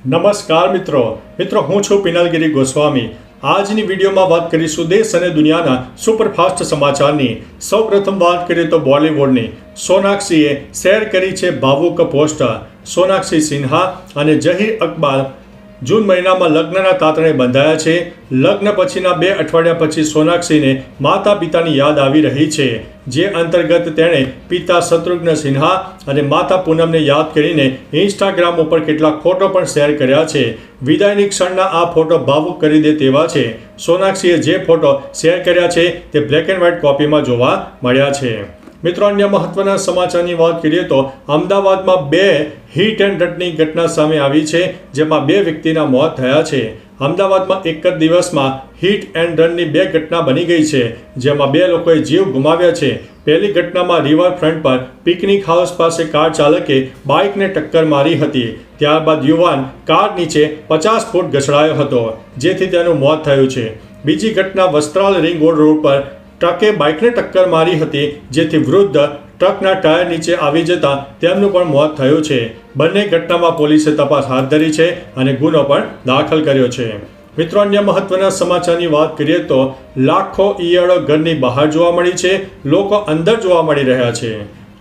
નમસ્કાર મિત્રો હું છું પિનલગીરી ગોસ્વામી। આજની વિડીયોમાં વાત કરીશું દેશ અને દુનિયાના સુપરફાસ્ટ સમાચારની। સૌપ્રથમ વાત કરીએ તો બોલિવૂડની। સોનાક્ષીએ શેર કરી છે ભાવુક પોસ્ટ। સોનાક્ષી સિન્હા અને ઝહીર અકબર જૂન મહિનામાં લગ્નના તાતણે બંધાયા છે। લગ્ન પછીના 2 અઠવાડિયા પછી સોનાક્ષીને માતા પિતાની યાદ આવી રહી છે, જે અંતર્ગત તેણે પિતા શત્રુઘ્ન સિન્હા અને માતા પૂનમને યાદ કરીને ઇન્સ્ટાગ્રામ ઉપર કેટલાક ફોટો પણ શેર કર્યા છે। વિદાયની ક્ષણના આ ફોટો ભાવુક કરી દે તેવા છે। સોનાક્ષીએ જે ફોટો શેર કર્યા છે તે બ્લેક એન્ડ વ્હાઇટ કોપીમાં જોવા મળ્યા છે। મિત્રો, અન્ય મહત્વના સમાચારની વાત કરીએ તો અમદાવાદમાં 2 હિટ એન્ડ રનની ઘટના સામે આવી છે, જેમાં 2 વ્યક્તિના મોત થયા છે। અમદાવાદમાં એક જ દિવસમાં હિટ એન્ડ રનની 2 ઘટના બની ગઈ છે, જેમાં 2 લોકોએ જીવ ગુમાવ્યા છે। પહેલી ઘટનામાં રિવરફ્રન્ટ પર પિકનિક હાઉસ પાસે કાર ચાલકે બાઇકને ટક્કર મારી હતી। ત્યારબાદ યુવાન કાર નીચે 50 ફૂટ ઘસડાયો હતો, જેથી તેનું મોત થયું છે। બીજી ઘટના વસ્ત્રાલ રિંગ રોડ પર ટ્રકે બાઇકને ટક્કર મારી હતી, જેથી વૃદ્ધ ટ્રકના ટાયર નીચે આવી જતા તેમનું પણ મોત થયું છે। બંને ઘટનામાં પોલીસે તપાસ હાથ ધરી છે અને ગુનો પણ દાખલ કર્યો છે। મિત્રો, અન્ય મહત્વના સમાચારની વાત કરીએ તો લાખો ઈયળો ઘરની બહાર જોવા મળી છે, લોકો અંદર જોવા મળી રહ્યા છે।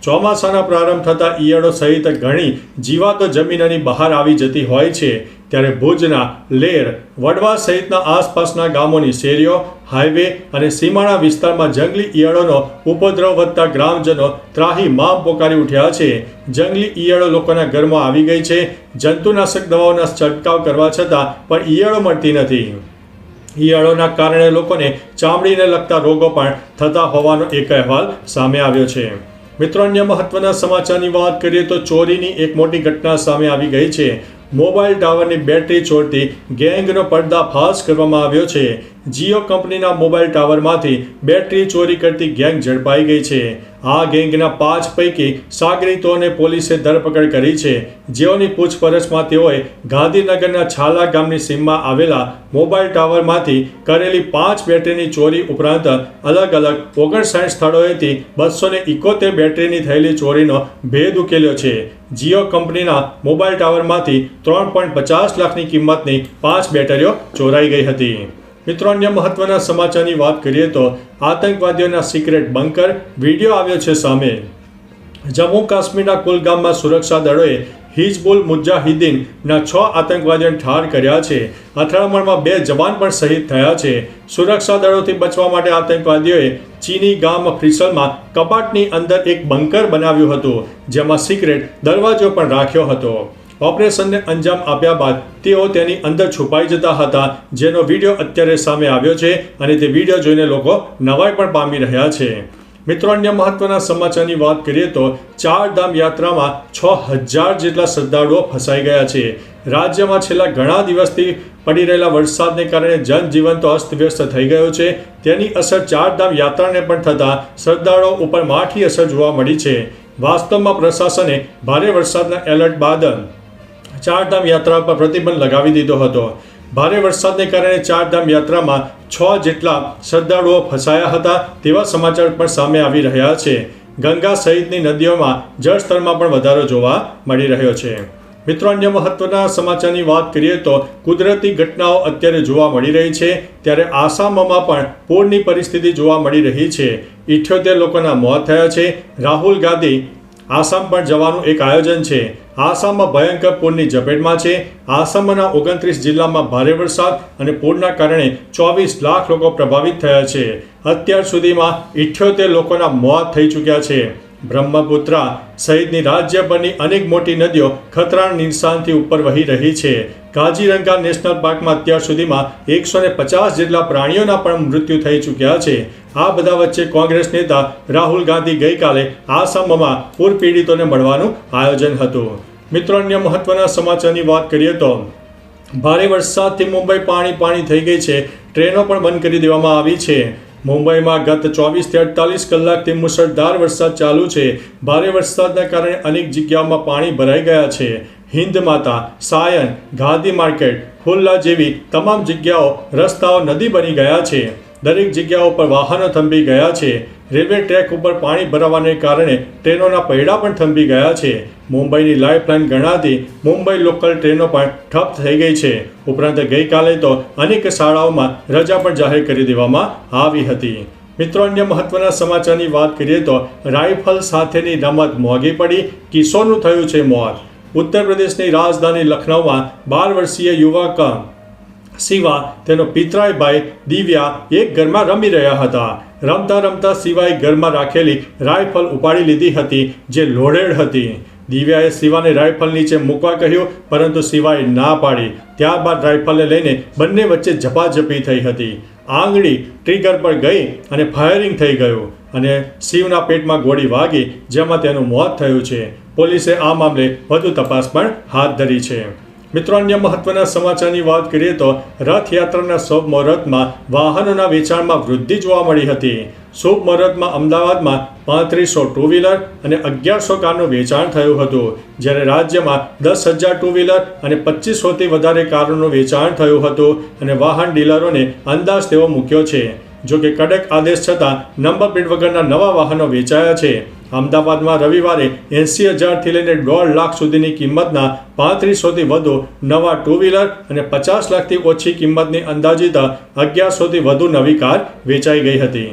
ચોમાસાના પ્રારંભ થતાં ઈયળો સહિત ઘણી જીવાતો જમીનની બહાર આવી જતી હોય છે, ત્યારે ભુજના લેર, વડવા સહિતના આસપાસના ગામોની શેરીઓ, હાઈવે અને સીમાડા વિસ્તારમાં જંગલી ઈયળોનો ઉપદ્રવ વધતા ગ્રામજનો ત્રાહિમામ પોકારી ઉઠ્યા છે। જંગલી ઈયળો લોકોના ઘરમાં આવી ગઈ છે। જંતુનાશક દવાઓના છંટકાવ કરવા છતાં પણ ઈયળો મળતી નથી। ઈયળોના કારણે લોકોને ચામડીને લગતા રોગો પણ થતા હોવાનો એક અહેવાલ સામે આવ્યો છે। મિત્રો, અન્ય મહત્વના સમાચારની વાત કરીએ તો ચોરીની એક મોટી ઘટના સામે આવી ગઈ છે। મોબાઈલ ટાવરની બેટરી ચોરતી ગેંગનો પર્દાફાશ કરવામાં આવ્યો છે। જીઓ કંપનીના મોબાઈલ ટાવરમાંથી બેટરી ચોરી કરતી ગેંગ ઝડપાઈ ગઈ છે। આ ગેંગના 5 પૈકી સાગરીતોને પોલીસે ધરપકડ કરી છે, જેઓની પૂછપરછમાં તેઓએ ગાંધીનગરના છાલા ગામની સીમમાં આવેલા મોબાઈલ ટાવરમાંથી કરેલી 5 બેટરીની ચોરી ઉપરાંત અલગ અલગ 59 સ્થળોએથી 271 બેટરીની થયેલી ચોરીનો ભેદ ઉકેલ્યો છે। જીઓ કંપનીના મોબાઈલ ટાવરમાંથી 3.50 લાખની કિંમતની 5 બેટરીઓ ચોરાઈ ગઈ હતી। મિત્રો, અન્ય મહત્વના સમાચારની વાત કરીએ તો આતંકવાદીઓના સિક્રેટ બંકર વિડીયો આવ્યો છે સામે। જમ્મુ કાશ્મીરના કુલગામમાં સુરક્ષા દળોએ હિઝબુલ મુજાહિદીનના 6 આતંકવાદીઓને ઠાર કર્યા છે। અથડામણમાં 2 જવાન પણ શહીદ થયા છે। સુરક્ષા દળોથી બચવા માટે આતંકવાદીઓએ ચીની ગામ ફ્રીસલમાં કબાટની અંદર એક બંકર બનાવ્યું હતું, જેમાં સિક્રેટ દરવાજો પણ રાખ્યો હતો। ઓપરેશનને અંજામ આપ્યા બાદ તેઓ તેની અંદર છુપાઈ જતા હતા, જેનો વિડીયો અત્યારે સામે આવ્યો છે અને તે વિડીયો જોઈને લોકો નવાઈ પણ પામી રહ્યા છે। મિત્રો, અન્ય મહત્વના સમાચારની વાત કરીએ તો 4 ધામ યાત્રામાં 6000 જેટલા શ્રદ્ધાળુઓ ફસાઈ ગયા છે। રાજ્યમાં છેલ્લા ઘણા દિવસથી પડી રહેલા વરસાદને કારણે જનજીવન તો અસ્તવ્યસ્ત થઈ ગયું છે। તેની અસર 4 ધામ યાત્રાને પણ થતાં શ્રદ્ધાળુઓ ઉપર માઠી અસર જોવા મળી છે। વાસ્તવમાં પ્રશાસને ભારે વરસાદના એલર્ટ બાદ 4 ધામ યાત્રા પર પ્રતિબંધ લગાવી દીધો હતો। ભારે વરસાદને કારણે 4 ધામ યાત્રામાં 6 જેટલા શ્રદ્ધાળુઓ ફસાયા હતા તેવા સમાચાર પણ સામે આવી રહ્યા છે। ગંગા સહિતની નદીઓમાં જળસ્તરમાં પણ વધારો જોવા મળી રહ્યો છે। મિત્રો, અન્ય મહત્વના સમાચારની વાત કરીએ તો કુદરતી ઘટનાઓ અત્યારે જોવા મળી રહી છે, ત્યારે આસામમાં પણ પૂરની પરિસ્થિતિ જોવા મળી રહી છે। 78 લોકોના મોત થયા છે। રાહુલ ગાંધી આસામ પણ જવાનું એક આયોજન છે। આસામમાં ભયંકર પૂરની ઝપેટમાં છે। આસામના 29 જિલ્લામાં ભારે વરસાદ અને પૂરના કારણે 24 લાખ લોકો પ્રભાવિત થયા છે। અત્યાર સુધીમાં 78 લોકોના મોત થઈ ચૂક્યા છે। બ્રહ્મપુત્રા સહિતની રાજ્યભરની અનેક મોટી નદીઓ ખતરાના નિશાનથી ઉપર વહી રહી છે। કાઝીરંગા નેશનલ પાર્કમાં અત્યાર સુધીમાં 150 જેટલા પ્રાણીઓના પણ મૃત્યુ થઈ ચૂક્યા છે। આ બધા વચ્ચે કોંગ્રેસ નેતા રાહુલ ગાંધી ગઈકાલે આસામમાં પૂર પીડિતોને મળવાનું આયોજન હતું। મિત્રો, અન્ય મહત્વના સમાચારની વાત કરીએ તો ભારે વરસાદથી મુંબઈ પાણી થઈ ગઈ છે। ટ્રેનો પણ બંધ કરી દેવામાં આવી છે। મુંબઈમાં ગત 24 થી 48 કલાકથી મુશળધાર વરસાદ ચાલુ છે। ભારે વરસાદના કારણે અનેક જગ્યાઓમાં પાણી ભરાઈ ગયા છે। હિન્દ માતા, સાયન, ગાંધી માર્કેટ, ખુલ્લા જેવી તમામ જગ્યાઓ રસ્તાઓ નદી બની ગયા છે। દરેક જગ્યાઓ પર વાહનો થંભી ગયા છે। રેલવે ટ્રેક ઉપર પાણી ભરાવાને કારણે ટ્રેનોના પૈડા પણ થંભી ગયા છે. મુંબઈની લાઇફલાઇન ગણાતી મુંબઈ લોકલ ટ્રેનો પણ ઠપ થઈ ગઈ છે. ઉપરાંત ગઈકાલે તો અનેક શાળાઓમાં રજા પણ જાહેર કરી દેવામાં આવી હતી. મિત્રો, અન્ય મહત્વના સમાચારની વાત કરીએ તો રાઇફલ સાથેની રમત મોંઘી પડી, કિશોરનું થયું છે મોત. ઉત્તર પ્રદેશની રાજધાની લખનૌમાં 12 વર્ષીય યુવક શિવા તેનો પિતરાઈ ભાઈ દિવ્યા એક ઘરમાં રમી રહ્યા હતા. રમતા રમતા શિવાએ ઘરમાં રાખેલી રાઇફલ ઉપાડી લીધી હતી, જે લોડેડ હતી. દિવ્યાએ શિવાને રાઇફલ નીચે મૂકવા કહ્યું, પરંતુ શિવાએ ના પાડી. ત્યારબાદ રાઇફલને લઈને બંને વચ્ચે ઝપાઝપી થઈ હતી. આંગળી ટ્રિગર પર ગઈ અને ફાયરિંગ થઈ ગયું અને શિવના પેટમાં ગોળી વાગી, જેમાં તેનું મોત થયું છે. પોલીસે આ મામલે વધુ તપાસ પણ હાથ ધરી છે. મિત્રો, અન્ય મહત્વના સમાચારની વાત કરીએ તો રથયાત્રાના શુભ મુહૂર્તમાં વાહનોના વેચાણમાં વૃદ્ધિ જોવા મળી હતી. શુભ મુહૂર્તમાં અમદાવાદમાં 3500 ટુ વ્હીલર અને 1100 કારનું વેચાણ થયું હતું, જ્યારે રાજ્યમાં 10,000 ટુ વ્હીલર અને 2500થી વધારે કારોનું વેચાણ થયું હતું અને વાહન ડીલરોને અંદાજ તેવો મૂક્યો છે. જો કે કડક આદેશ છતાં નંબર પ્લેટ વગરના નવા વાહનો વેચાયા છે. અમદાવાદમાં રવિવારે 80,000થી લઈને 1.5 લાખ સુધીની કિંમતના 3500થી વધુ નવા ટુ વ્હીલર અને 50 લાખથી ઓછી કિંમતની અંદાજિત 1100થી વધુ નવી કાર વેચાઈ ગઈ હતી.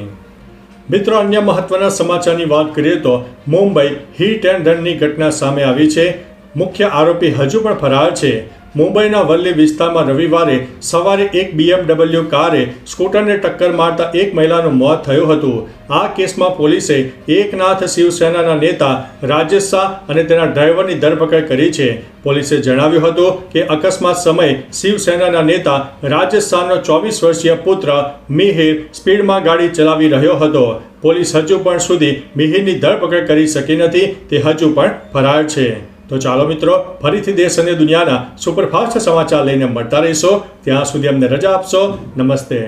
મિત્રો, અન્ય મહત્વના સમાચારની વાત કરીએ તો મુંબઈ હિટ એન્ડ રનની ઘટના સામે આવી છે. મુખ્ય આરોપી હજુ પણ ફરાર છે. મુંબઈના વલ્લી વિસ્તારમાં રવિવારે સવારે એક BMW કારે સ્કૂટરને ટક્કર મારતા એક મહિલાનું મોત થયું હતું. આ કેસમાં પોલીસે એકનાથ શિવસેનાના નેતા રાજેશ શાહ અને તેના ડ્રાઈવરની ધરપકડ કરી છે. પોલીસે જણાવ્યું હતું કે અકસ્માત સમયે શિવસેનાના નેતા રાજેશ શાહનો 24 વર્ષીય પુત્ર મિહિર સ્પીડમાં ગાડી ચલાવી રહ્યો હતો. પોલીસ હજુ પણ સુધી મિહિરની ધરપકડ કરી શકી નથી. તે હજુ પણ ફરાર છે. તો ચાલો મિત્રો, ફરીથી દેશ અને દુનિયાના સુપરફાસ્ટ સમાચાર લઈને મળતા રહીશો. ત્યાં સુધી અમને રજા આપશો. નમસ્તે.